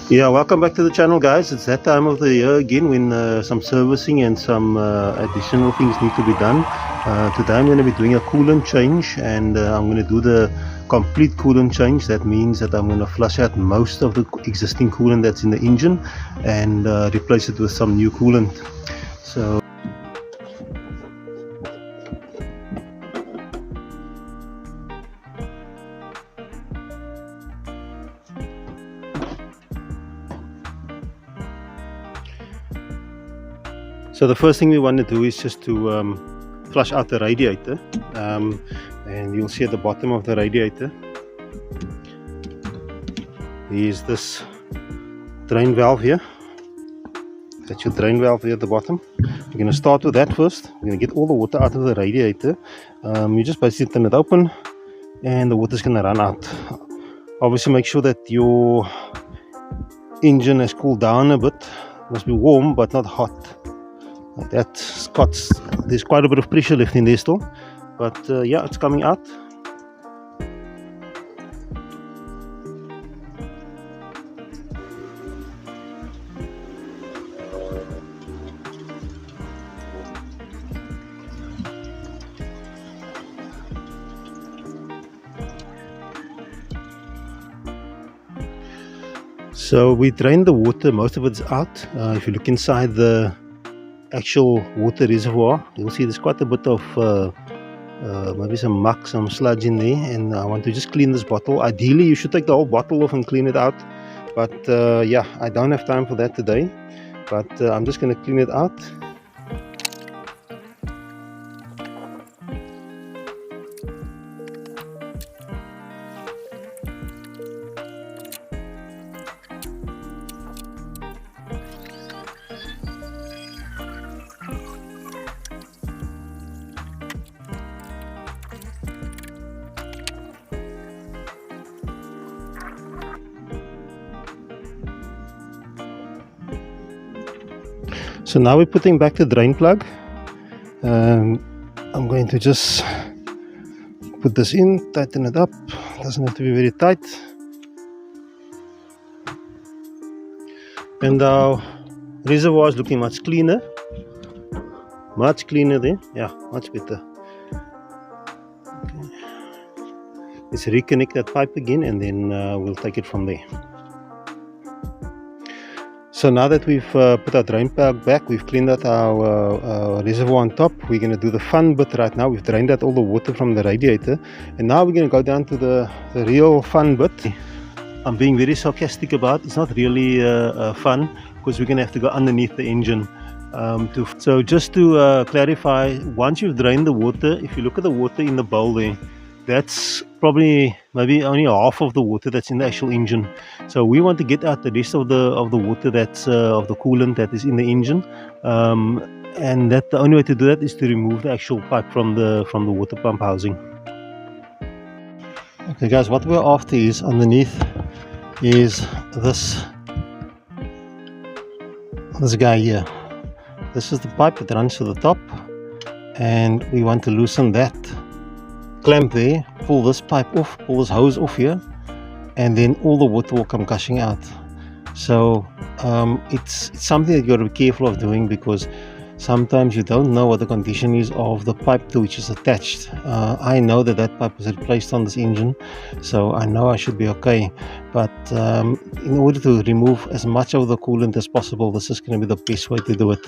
Yeah, welcome back to the channel, guys. It's that time of the year again when some servicing and some additional things need to be done. Today I'm going to be doing a coolant change, and I'm going to do the complete coolant change. That means that I'm going to flush out most of the existing coolant that's in the engine and replace it with some new coolant. So the first thing we want to do is just to flush out the radiator, and you'll see at the bottom of the radiator is this drain valve here. That's your drain valve here at the bottom. We're going to start with that first. We're going to get all the water out of the radiator. You just basically turn it open and the water is going to run out. Obviously make sure that your engine has cooled down a bit. It must be warm but not hot. There's quite a bit of pressure left in there still, but yeah, it's coming out. So we drained the water, most of it's out. If you look inside the actual water reservoir, you'll see there's quite a bit of maybe some muck, some sludge in there, and I want to just clean this bottle. Ideally you should take the whole bottle off and clean it out, but yeah, I don't have time for that today, but I'm just going to clean it out. So now we're putting back the drain plug. I'm going to just put this in, tighten it up. Doesn't have to be very tight. And our reservoir is looking much cleaner. Much cleaner there. Yeah, much better. Okay. Let's reconnect that pipe again and then we'll take it from there. So now that we've put our drain plug back, we've cleaned out our reservoir on top, we're going to do the fun bit right now. We've drained out all the water from the radiator, and now we're going to go down to the real fun bit. I'm being very sarcastic about it's not really fun, because we're going to have to go underneath the engine. So just to clarify, once you've drained the water, if you look at the water in the bowl there, that's probably maybe only half of the water that's in the actual engine. So we want to get out the rest of the water that's of the coolant that is in the engine, and that the only way to do that is to remove the actual pipe from the water pump housing. Okay guys, what we're after is underneath is this guy here. This is the pipe that runs to the top, and we want to loosen that clamp there, pull this pipe off, pull this hose off here, and then all the water will come gushing out. So it's something that you got to be careful of doing, because sometimes you don't know what the condition is of the pipe to which is attached. I know that pipe was replaced on this engine, so I know I should be okay, but in order to remove as much of the coolant as possible, this is going to be the best way to do it.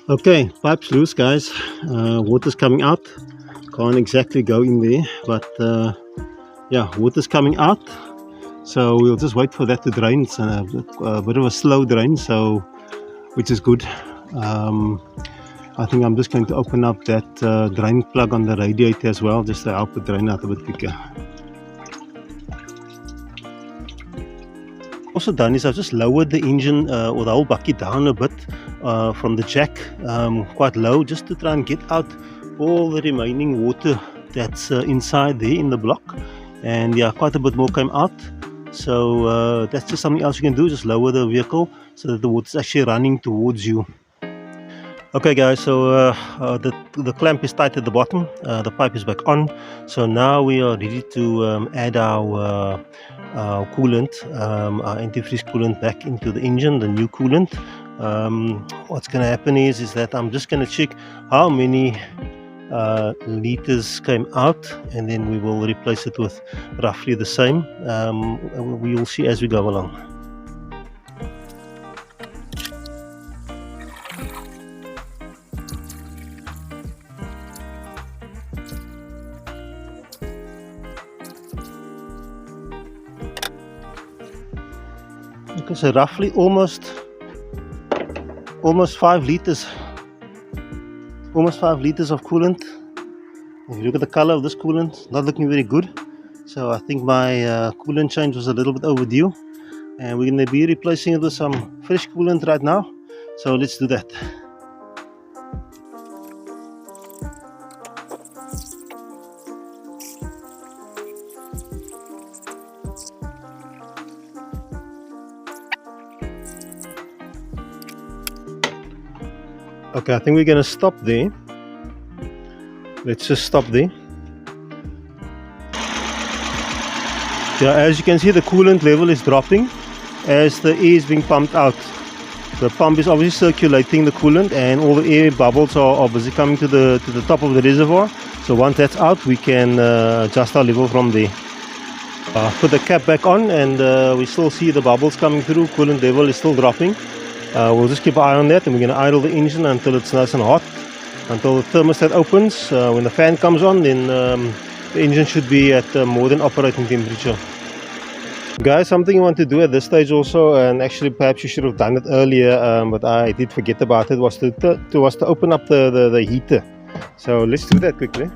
Okay, pipe's loose guys, water's coming out. Can't exactly go in there, but yeah, water's coming out. So we'll just wait for that to drain. It's a bit of a slow drain, so which is good. I think I'm just going to open up that drain plug on the radiator as well, just to help it drain out a bit quicker. Also done is I've just lowered the engine or the whole bucket down a bit from the jack, quite low, just to try and get out all the remaining water that's inside there in the block. And yeah, quite a bit more came out, so that's just something else you can do. Just lower the vehicle so that the water is actually running towards you. Okay guys, so the clamp is tight at the bottom, the pipe is back on, so now we are ready to add our coolant, our antifreeze coolant back into the engine, the new coolant. What's going to happen is that I'm just going to check how many liters came out, and then we will replace it with roughly the same. We will see as we go along. Okay, so roughly almost 5 liters. Almost 5 liters of coolant. If you look at the color of this coolant, not looking very good. So I think my coolant change was a little bit overdue, and we're going to be replacing it with some fresh coolant right now. So let's do that. Okay, I think we're going to stop there. Let's just stop there. Yeah, as you can see, the coolant level is dropping as the air is being pumped out. The pump is obviously circulating the coolant, and all the air bubbles are busy coming to the top of the reservoir. So once that's out, we can adjust our level from there. Put the cap back on, and we still see the bubbles coming through. Coolant level is still dropping. We'll just keep an eye on that, and we're going to idle the engine until it's nice and hot, until the thermostat opens. When the fan comes on, then the engine should be at more than operating temperature. Guys, something you want to do at this stage also, and actually perhaps you should have done it earlier, but I did forget about it, was to open up the heater. So let's do that quickly.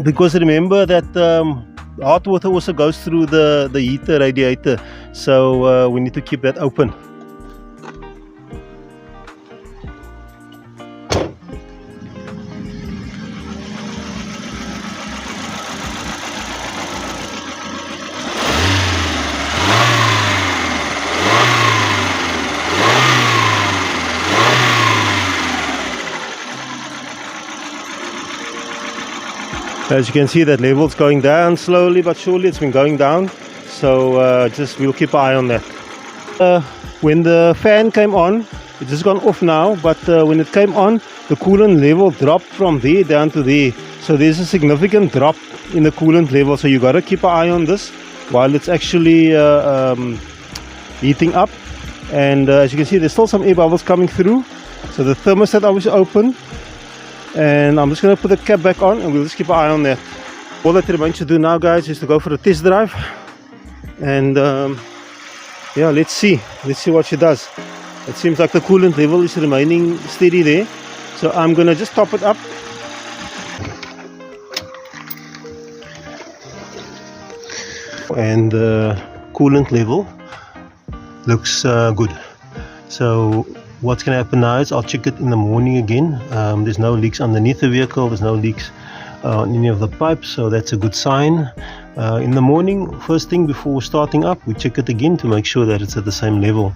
Because remember that hot water also goes through the heater radiator, so we need to keep that open. As you can see, that level's going down slowly but surely. It's been going down, so we'll keep an eye on that. When the fan came on, it's just gone off now, but when it came on, the coolant level dropped from there down to there. So there's a significant drop in the coolant level, so you got to keep an eye on this while it's actually heating up. And as you can see, there's still some air bubbles coming through, so the thermostat obviously open. And I'm just going to put the cap back on, and we'll just keep an eye on that. All that remains to do now, guys, is to go for a test drive, and yeah, let's see what she does. It seems like the coolant level is remaining steady there, so I'm going to just top it up. And the coolant level looks good. So what's going to happen now is I'll check it in the morning again. There's no leaks underneath the vehicle, there's no leaks on any of the pipes, so that's a good sign. In the morning, first thing before starting up, we check it again to make sure that it's at the same level.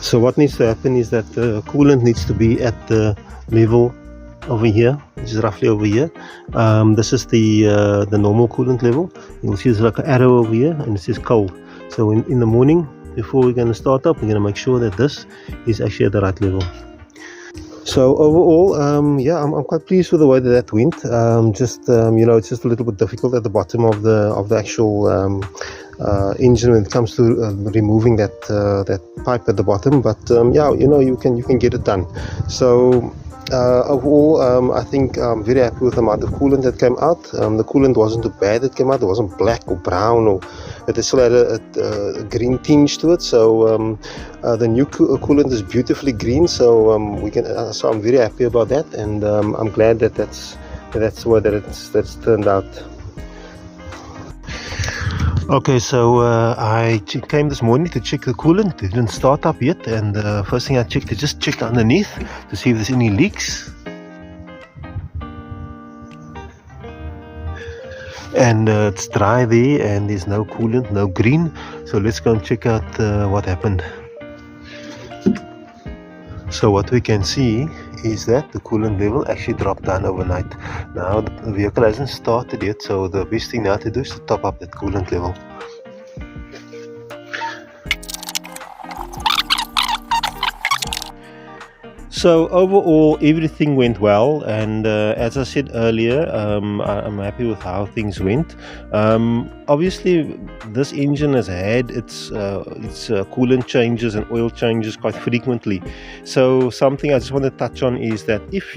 So what needs to happen is that the coolant needs to be at the level over here, which is roughly over here. This is the normal coolant level. You'll see there's like an arrow over here, and it says cold. So in the morning, before we're going to start up, we're going to make sure that this is actually at the right level. So overall, yeah, I'm quite pleased with the way that went. You know, it's just a little bit difficult at the bottom of the actual engine when it comes to removing that pipe at the bottom. But yeah, you know, you can get it done. So overall, I think I'm very happy with the amount of coolant that came out. The coolant wasn't too bad that came out. It wasn't black or brown, or it still had a green tinge to it. So the new coolant is beautifully green. So so I'm very happy about that, and I'm glad that that's the way that's turned out. Okay, so I came this morning to check the coolant. It didn't start up yet, and first thing I checked is just checked underneath to see if there's any leaks. And it's dry there, and there's no coolant, no green. So let's go and check out what happened. So what we can see is that the coolant level actually dropped down overnight. Now the vehicle hasn't started yet, so the best thing now to do is to top up that coolant level. So overall everything went well, and as I said earlier, I'm happy with how things went. Obviously this engine has had its coolant changes and oil changes quite frequently. So something I just want to touch on is that if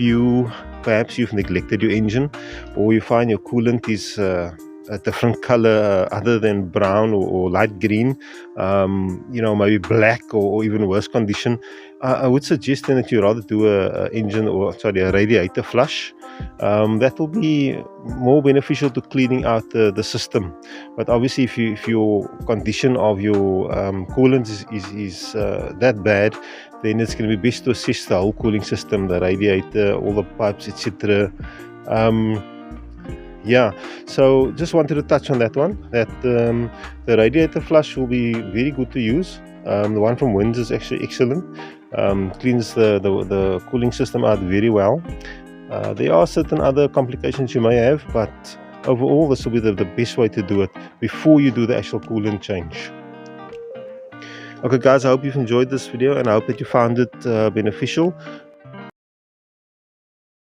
perhaps you've neglected your engine, or you find your coolant is a different color other than brown or light green, maybe black or even worse condition, I would suggest then that you rather do a radiator flush. That will be more beneficial to cleaning out the system. But obviously if your condition of your coolant is that bad, then it's going to be best to assess the whole cooling system, the radiator, all the pipes, etc. So just wanted to touch on that one, that the radiator flush will be very good to use. The one from Winds is actually excellent. Cleans the cooling system out very well. There are certain other complications you may have, but overall this will be the best way to do it before you do the actual coolant change. Okay guys, I hope you've enjoyed this video, and I hope that you found it beneficial.